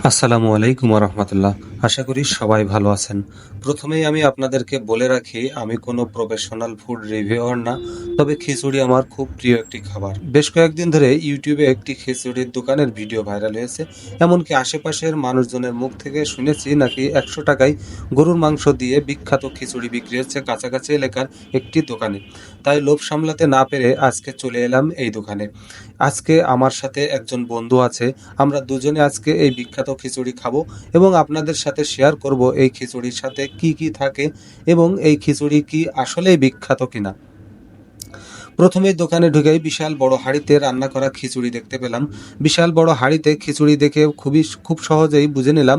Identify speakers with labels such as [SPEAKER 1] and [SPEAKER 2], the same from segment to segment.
[SPEAKER 1] আসসালামু আলাইকুম রহমতুল্লাহ। আশা করি সবাই ভালো আছেন। প্রথমেই আমি আপনাদেরকে বলে রাখি, আমি কোনো প্রফেশনাল ফুড রিভিউয়ার না, তবে খিচুড়ি আমার খুব প্রিয় একটি খাবার। বেশ কয়েকদিন ধরে ইউটিউবে একটি খিচুড়ির দোকানের ভিডিও ভাইরাল হয়েছে। এমনকি আশেপাশের মানুষজনের মুখ থেকে শুনেছি নাকি 100 টাকায় গরুর মাংস দিয়ে বিখ্যাত খিচুড়ি বিক্রি হচ্ছে কাছাকাছি এলাকার একটি দোকানে। তাই লোভ সামলাতে না পেরে আজকে চলে এলাম এই দোকানে। আজকে আমার সাথে একজন বন্ধু আছে। আমরা দুজনে আজকে এই বিখ্যাত খিচুড়ি খাবো এবং আপনাদের সাথে শেয়ার করব এই খিচুড়ির সাথে কি কি থাকে এবং এই খিচুড়ি কি আসলেই বিখ্যাত কিনা। প্রথমেই দোকানে ঢুকেই বিশাল বড় হাঁড়িতে রান্না করা খিচুড়ি দেখতে পেলাম। বিশাল বড় হাঁড়িতে খিচুড়ি দেখে খুব সহজেই বুঝে নিলাম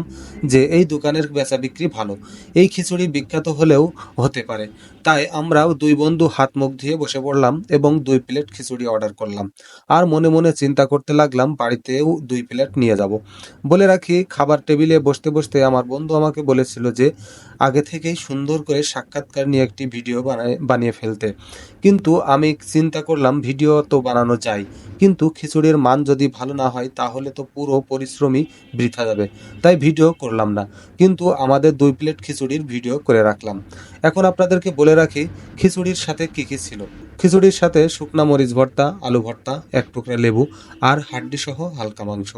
[SPEAKER 1] যে এই দোকানের বেচা বিক্রি ভালো। এই খিচুড়ি বিখ্যাত হলেও হতে পারে। তাই আমরাও দুই বন্ধু হাত মুখ ধুয়ে বসে পড়লাম এবং 2 প্লেট খিচুড়ি অর্ডার করলাম। আর মনে মনে চিন্তা করতে লাগলাম বাড়িতেও 2 প্লেট নিয়ে যাব। বলে রাখি, খাবার টেবিলে বসতে বসতে আমার বন্ধু আমাকে বলেছিল যে আগে থেকেই সুন্দর করে সাক্ষাৎকার নিয়ে একটি ভিডিও বানিয়ে ফেলতে। কিন্তু আমি চিন্তা করলাম ভিডিও তো বানানো যায়, কিন্তু খিচুড়ির মান যদি ভালো না হয় তাহলে তো পুরো পরিশ্রমই বৃথা যাবে। তাই ভিডিও করলাম না, কিন্তু আমাদের 2 প্লেট খিচুড়ির ভিডিও করে রাখলাম। এখন আপনাদেরকে বলে রাখি খিচুড়ির সাথে কি কি ছিল। খিচুড়ির সাথে শুকনা মরিচ ভর্তা, আলু ভর্তা, 1 টুকরা লেবু আর হাড্ডি সহ হালকা মাংস।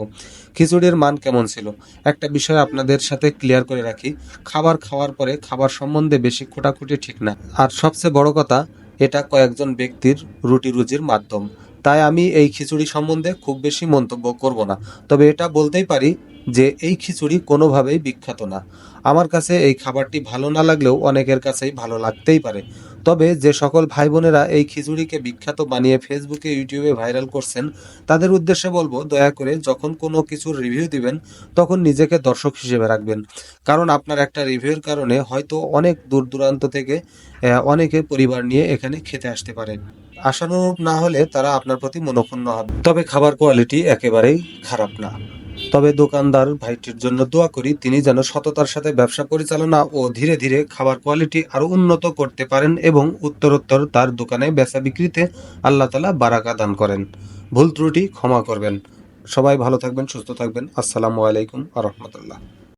[SPEAKER 1] খিচুড়ির মান কেমন ছিল একটা বিষয় আপনাদের সাথে ক্লিয়ার করে রাখি, খাবার খাওয়ার পরে খাবার সম্বন্ধে বেশি খোঁটাখুটি ঠিক না। আর সবচেয়ে বড় কথা, এটা কয়েকজন ব্যক্তির রুটি রুজির মাধ্যম। তাই আমি এই খিচুড়ি সম্বন্ধে খুব বেশি মন্তব্য করব না। তবে এটা বলতেই পারি যে এই খিচুড়ি কোনোভাবেই বিখ্যাত না। আমার কাছে এই খাবারটি ভালো না লাগলেও অনেকের কাছেই ভালো লাগতেই পারে। তবে যে সকল ভাই বোনেরা এই খিচুড়িকে বিখ্যাত বানিয়ে ফেসবুকে ইউটিউবে ভাইরাল করছেন, তাদের উদ্দেশ্যে বলবো দয়া করে যখন কোনো কিছুর রিভিউ দিবেন তখন নিজেকে দর্শক হিসেবে রাখবেন। কারণ আপনার একটা রিভিউর কারণে হয়তো অনেক দূর দূরান্ত থেকে অনেকে পরিবার নিয়ে এখানে খেতে আসতে পারে। আশানুরূপ না হলে তারা আপনার প্রতি মনোক্ষুণ্ণ হবে। তবে খাবার কোয়ালিটি একেবারেই খারাপ না। তবে দোকানদার ভাইটির জন্য দোয়া করি, তিনি যেন সততার সাথে ব্যবসা পরিচালনা ও ধীরে ধীরে খাবার কোয়ালিটি আরো উন্নত করতে পারেন এবং উত্তরোত্তর তার দোকানে বেচা বিক্রিতে আল্লাহ তাআলা বারাকা দান করেন। ভুল ত্রুটি ক্ষমা করবেন। সবাই ভালো থাকবেন, সুস্থ থাকবেন। আসসালামু আলাইকুম ওয়া রাহমাতুল্লাহ।